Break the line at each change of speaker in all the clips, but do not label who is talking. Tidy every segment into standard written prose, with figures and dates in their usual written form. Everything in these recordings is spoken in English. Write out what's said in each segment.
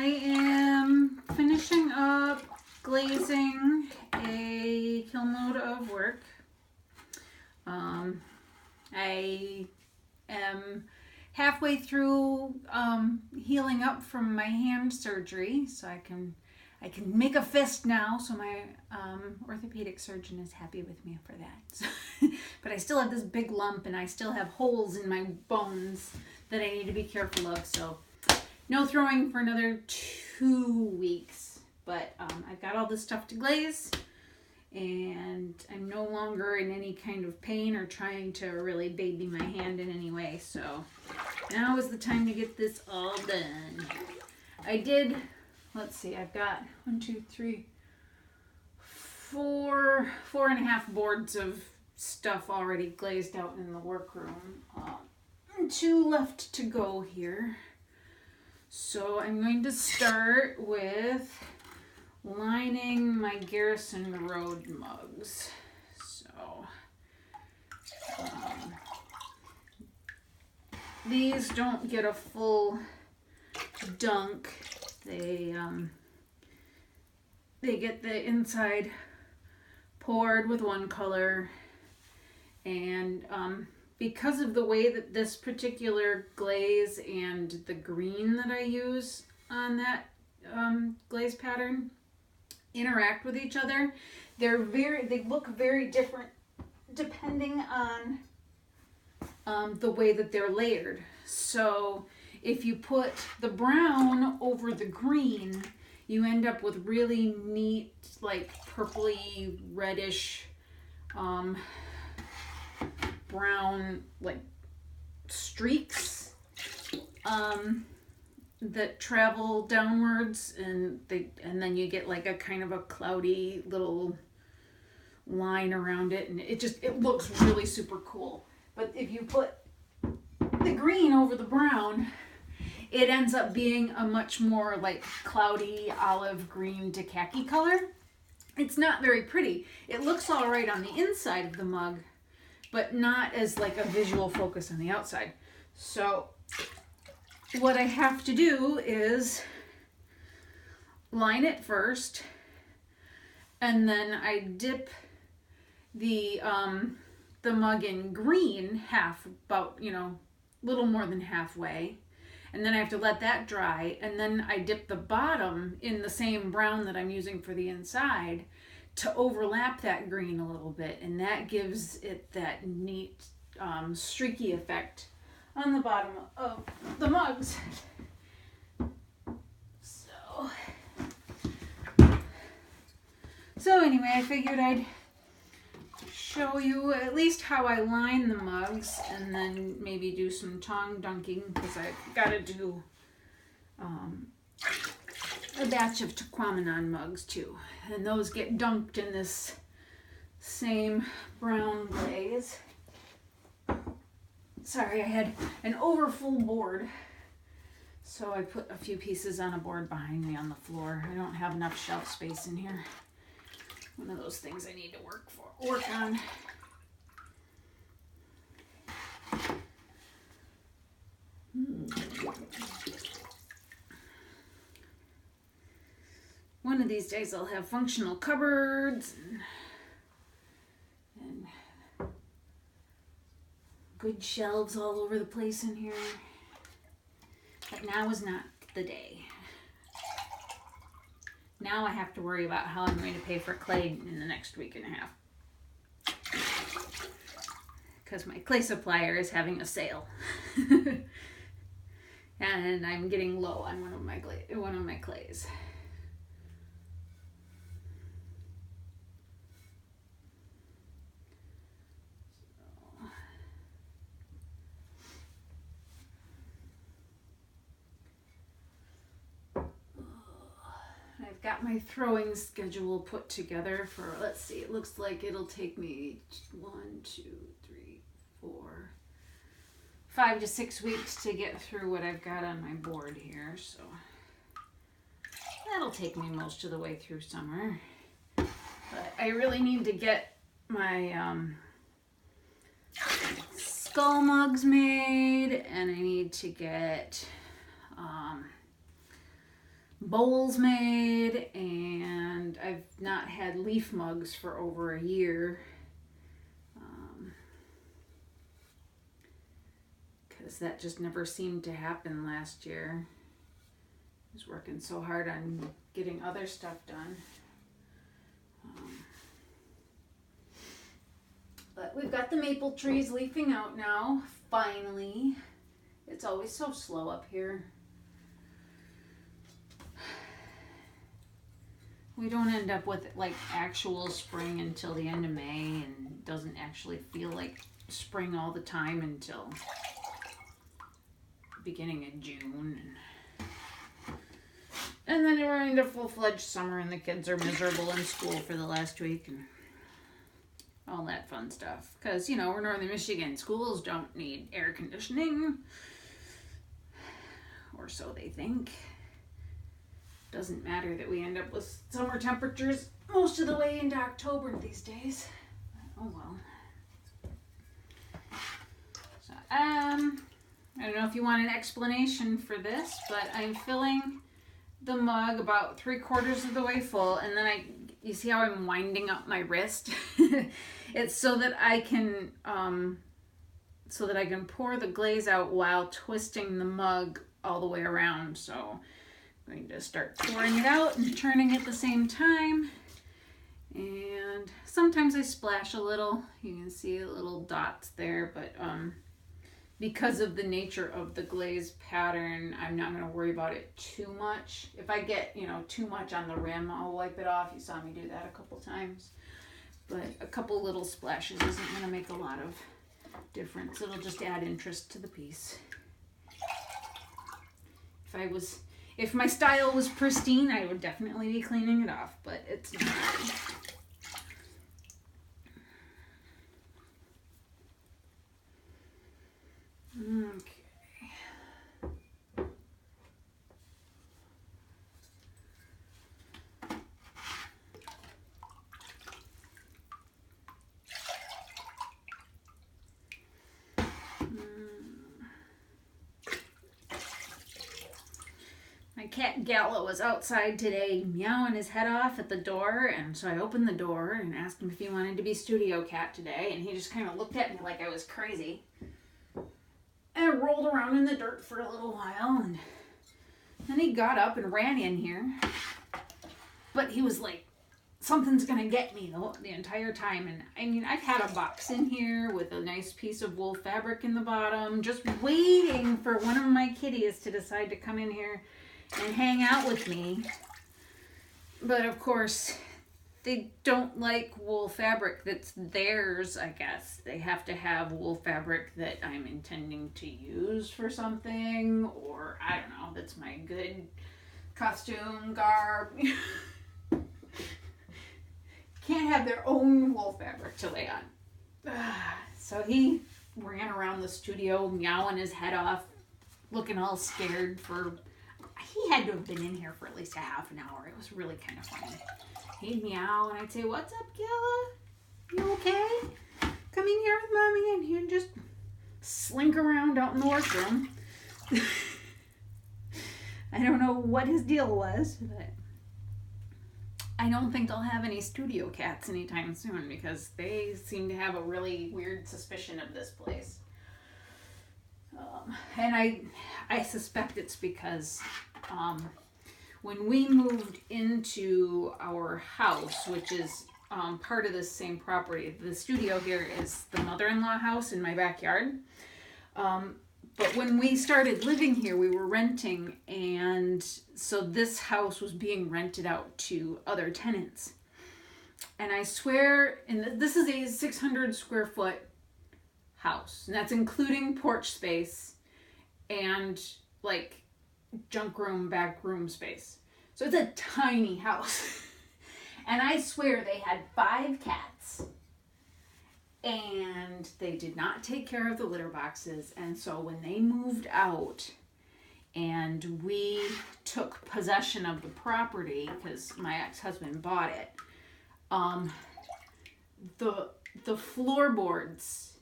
I am finishing up glazing a kiln load of work. I am halfway through healing up from my hand surgery, so I can make a fist now, so my orthopedic surgeon is happy with me for that. But I still have this big lump, and I still have holes in my bones that I need to be careful of, so no throwing for another 2 weeks. But I've got all this stuff to glaze, and I'm no longer in any kind of pain or trying to really baby my hand in any way, so now is the time to get this all done. I did, let's see, I've got 1, 2, 3, 4.5 boards of stuff already glazed out in the workroom. 2 left to go here. So I'm going to start with lining my Garrison Road mugs. So these don't get a full dunk. They get the inside poured with one color, and because of the way that this particular glaze and the green that I use on that glaze pattern interact with each other, they look very different depending on the way that they're layered. So if you put the brown over the green, you end up with really neat, like purpley reddish brown like streaks that travel downwards, and then you get like a kind of a cloudy little line around it, and it looks really super cool. But if you put the green over the brown, it ends up being a much more like cloudy olive green to khaki color. It's not very pretty. It looks all right on the inside of the mug, but not as like a visual focus on the outside. So what I have to do is line it first, and then I dip the mug in green about little more than halfway, and then I have to let that dry, and then I dip the bottom in the same brown that I'm using for the inside to overlap that green a little bit, and that gives it that neat streaky effect on the bottom of the mugs. So anyway, I figured I'd show you at least how I line the mugs, and then maybe do some tongue dunking, because I've got to do a batch of Tahquamenon mugs too, and those get dunked in this same brown glaze. Sorry, I had an overfull board, so I put a few pieces on a board behind me on the floor. I don't have enough shelf space in here. One of those things I need to work on. One of these days I'll have functional cupboards and good shelves all over the place in here. But now is not the day. Now I have to worry about how I'm going to pay for clay in the next week and a half, because my clay supplier is having a sale. And I'm getting low on one of my clays. I've got my throwing schedule put together for, let's see, it looks like it'll take me 1, 2, 3, 4, 5 to 6 weeks to get through what I've got on my board here, so that'll take me most of the way through summer. But I really need to get my skull mugs made, and I need to get bowls made, and I've not had leaf mugs for over a year. Because that just never seemed to happen last year. I was working so hard on getting other stuff done. But we've got the maple trees leafing out now, finally. It's always so slow up here. We don't end up with like actual spring until the end of May, and it doesn't actually feel like spring all the time until beginning of June. And then we're into full-fledged summer and the kids are miserable in school for the last week and all that fun stuff. Because, you know, we're Northern Michigan. Schools don't need air conditioning. Or so they think. Doesn't matter that we end up with summer temperatures most of the way into October these days. Oh well. So, I don't know if you want an explanation for this, but I'm filling the mug about 3/4 of the way full, and then you see how I'm winding up my wrist? It's so that I can pour the glaze out while twisting the mug all the way around. So I'm going to start pouring it out and turning at the same time. And sometimes I splash a little. You can see little dots there, but because of the nature of the glaze pattern, I'm not going to worry about it too much. If I get, too much on the rim, I'll wipe it off. You saw me do that a couple times. But a couple little splashes isn't going to make a lot of difference. It'll just add interest to the piece. If my style was pristine, I would definitely be cleaning it off, but it's not. Okay. My cat Gala was outside today meowing his head off at the door, and so I opened the door and asked him if he wanted to be studio cat today, and he just kind of looked at me like I was crazy. And rolled around in the dirt for a little while, and then he got up and ran in here. But he was like, something's gonna get me the entire time. And I mean, I've had a box in here with a nice piece of wool fabric in the bottom, just waiting for one of my kitties to decide to come in here and hang out with me. But of course, they don't like wool fabric that's theirs, I guess. They have to have wool fabric that I'm intending to use for something, or I don't know, that's my good costume garb. Can't have their own wool fabric to lay on. So he ran around the studio meowing his head off, looking all scared he had to have been in here for at least a half an hour. It was really kind of funny. He'd meow, and I'd say, "What's up, Gilla? You okay? Come in here with Mommy," and he'd just slink around out in the workroom. I don't know what his deal was, but I don't think they'll have any studio cats anytime soon because they seem to have a really weird suspicion of this place. And I suspect it's because when we moved into our house, which is part of this same property, the studio here is the mother-in-law house in my backyard. But when we started living here, we were renting, and so this house was being rented out to other tenants. And I swear, this is a 600 square foot house, and that's including porch space and like junk room, back room space. So it's a tiny house. And I swear they had 5 cats. And they did not take care of the litter boxes. And so when they moved out and we took possession of the property, because my ex-husband bought it, the floorboards,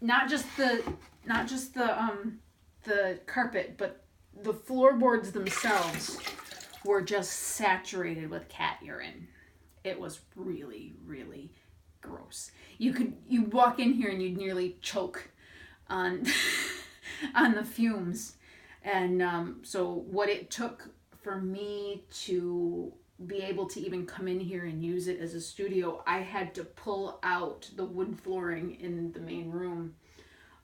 not just the carpet, but the floorboards themselves were just saturated with cat urine. It was really, really gross. You walk in here and you'd nearly choke on on the fumes. And so what it took for me to be able to even come in here and use it as a studio, I had to pull out the wood flooring in the main room.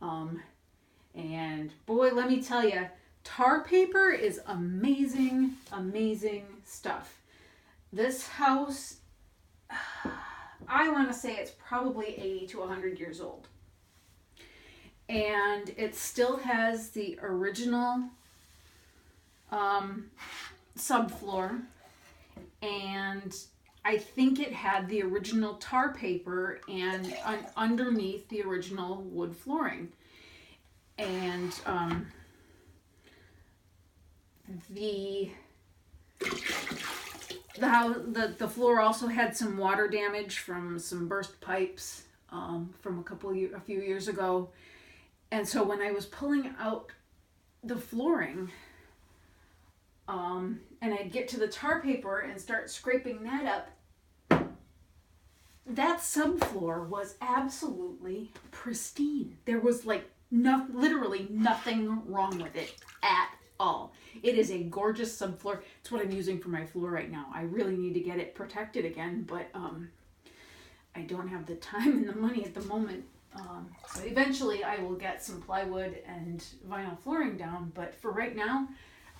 And boy, let me tell you, tar paper is amazing, amazing stuff. This house, I want to say it's probably 80 to 100 years old. And it still has the original subfloor. And I think it had the original tar paper and underneath the original wood flooring. And the floor also had some water damage from some burst pipes from a few years ago. And so when I was pulling out the flooring, and I'd get to the tar paper and start scraping that up, that subfloor was absolutely pristine. There was like literally nothing wrong with it at all. It is a gorgeous subfloor. It's what I'm using for my floor right now. I really need to get it protected again, but I don't have the time and the money at the moment. So eventually I will get some plywood and vinyl flooring down, but for right now,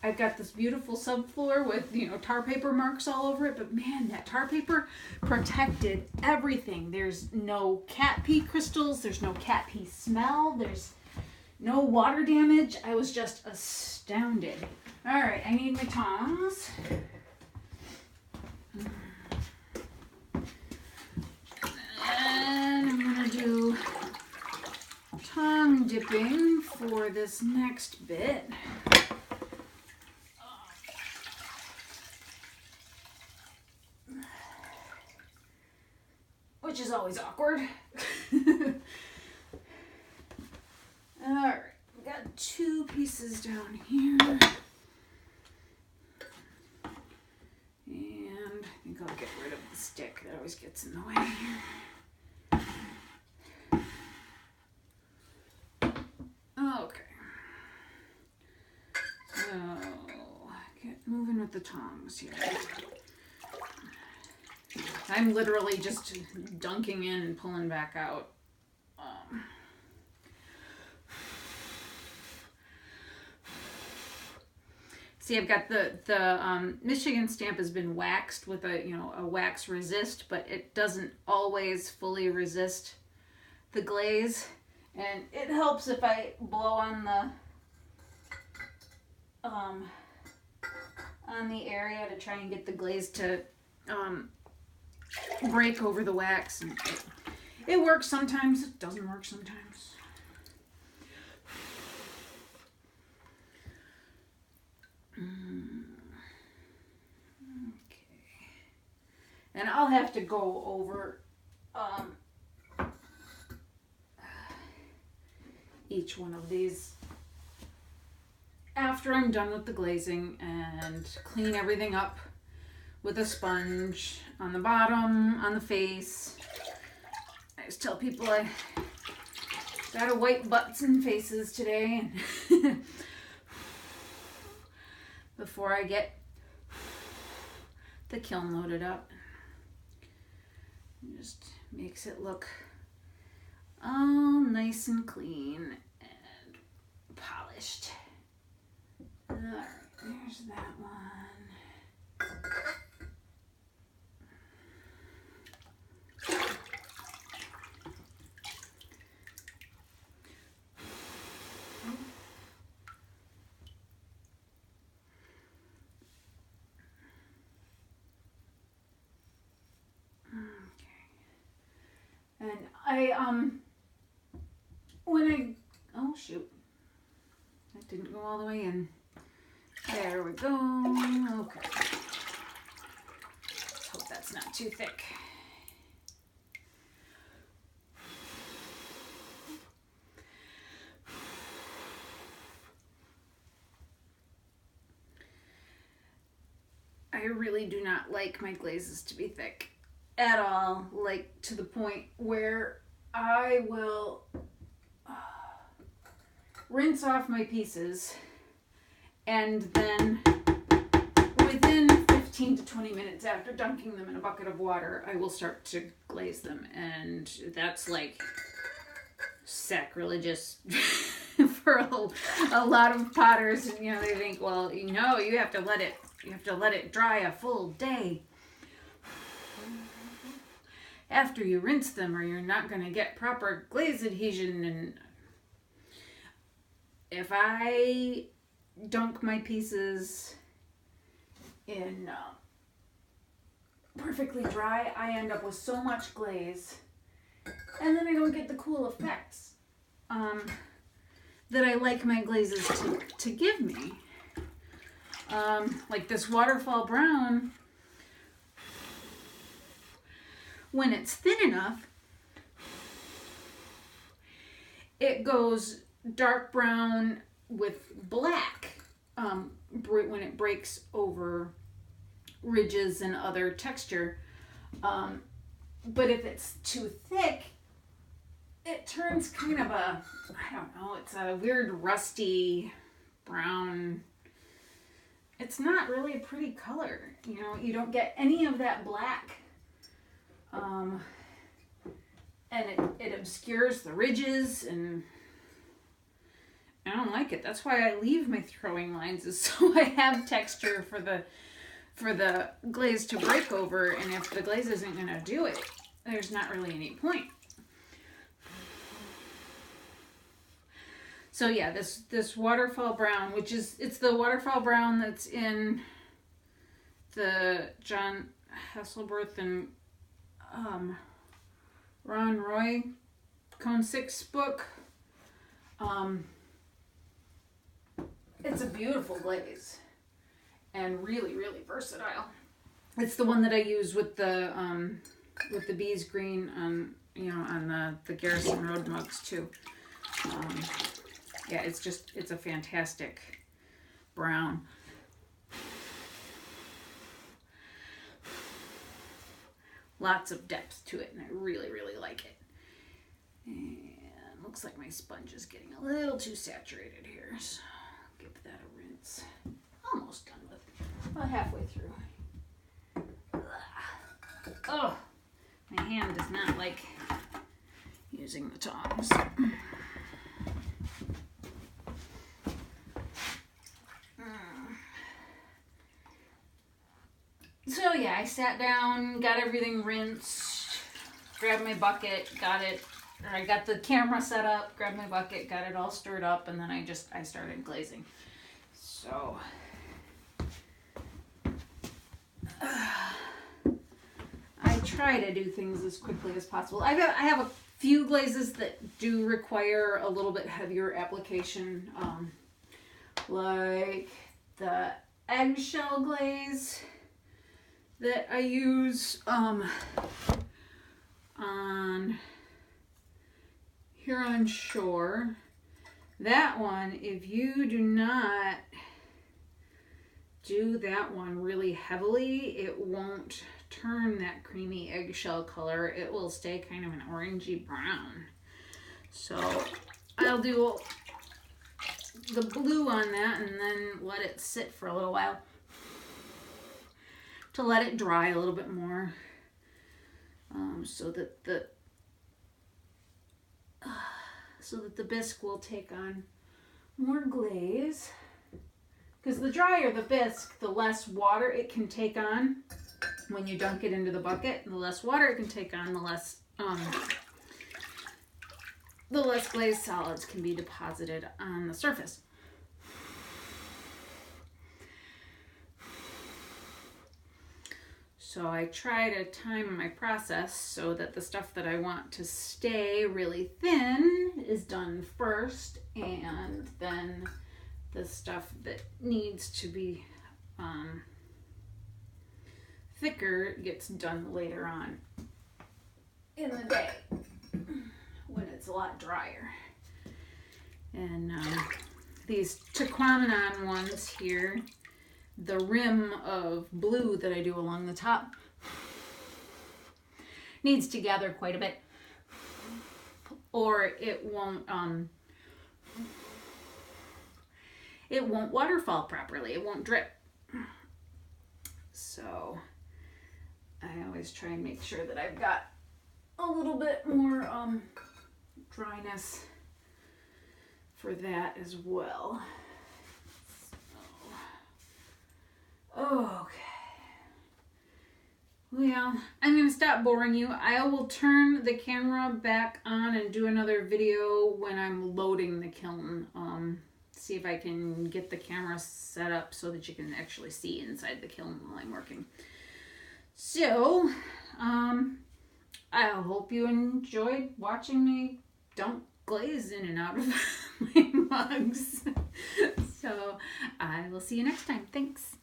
I've got this beautiful subfloor with, tar paper marks all over it, but man, that tar paper protected everything. There's no cat pee crystals, there's no cat pee smell, there's no water damage. I was just astounded. All right, I need my tongs. And I'm gonna do tongue dipping for this next bit. Which is always awkward. Alright, we got 2 pieces down here. And I think I'll get rid of the stick. That always gets in the way here. Okay. So, get moving with the tongs here. I'm literally just dunking in and pulling back out. See, I've got the Michigan stamp has been waxed with a wax resist, but it doesn't always fully resist the glaze, and it helps if I blow on the area to try and get the glaze to break over the wax. And it works sometimes, it doesn't work sometimes. Okay. And I'll have to go over each one of these after I'm done with the glazing and clean everything up with a sponge on the bottom, on the face. I just tell people I gotta wipe butts and faces today before I get the kiln loaded up. It just makes it look all nice and clean and polished. Alright, there's that one. And oh shoot, that didn't go all the way in. There we go. Okay. Let's hope that's not too thick. I really do not like my glazes to be thick at all, like to the point where I will rinse off my pieces and then within 15 to 20 minutes after dunking them in a bucket of water, I will start to glaze them, and that's like sacrilegious for a lot of potters. And, you know, they think, well, you know, you have to let it dry a full day after you rinse them, or you're not going to get proper glaze adhesion. And if I dunk my pieces in perfectly dry, I end up with so much glaze, and then I don't get the cool effects that I like my glazes to give me. Like this waterfall brown, when it's thin enough, it goes dark brown with black when it breaks over ridges and other texture. But if it's too thick, it turns kind of a, I don't know, it's a weird rusty brown. It's not really a pretty color. You know, you don't get any of that black. And it obscures the ridges, and I don't like it. That's why I leave my throwing lines, is so I have texture for the glaze to break over. And if the glaze isn't going to do it, there's not really any point. So yeah, this waterfall brown, it's the waterfall brown that's in the John Hasselberth and Ron Roy Cone 6 book. It's a beautiful glaze and really, really versatile. It's the one that I use with the bees green on the Garrison Road mugs too. Yeah, it's a fantastic brown. Lots of depth to it, and I really, really like it. And looks like my sponge is getting a little too saturated here, so I'll give that a rinse. Almost done with it. About halfway through. Oh, my hand does not like using the tongs. So yeah, I sat down, got everything rinsed, grabbed my bucket, I got the camera set up, grabbed my bucket, got it all stirred up, and then I started glazing. So I try to do things as quickly as possible. I have a few glazes that do require a little bit heavier application, like the eggshell glaze that I use on Huron Shore. That one, if you do not do that one really heavily, it won't turn that creamy eggshell color. It will stay kind of an orangey brown. So I'll do the blue on that and then let it sit for a little while to let it dry a little bit more, so that the bisque will take on more glaze. Because the drier the bisque, the less water it can take on when you dunk it into the bucket. And the less water it can take on, the less glaze solids can be deposited on the surface. So I try to time my process so that the stuff that I want to stay really thin is done first, and then the stuff that needs to be thicker gets done later on in the day when it's a lot drier. And these Tahquamenon ones here, the rim of blue that I do along the top needs to gather quite a bit, or it won't waterfall properly. It won't drip. So I always try and make sure that I've got a little bit more dryness for that as well. So, okay. Well, I'm going to stop boring you. I will turn the camera back on and do another video when I'm loading the kiln. See if I can get the camera set up so that you can actually see inside the kiln while I'm working. So, I hope you enjoyed watching me dump glaze in and out of my mugs. So, I will see you next time. Thanks.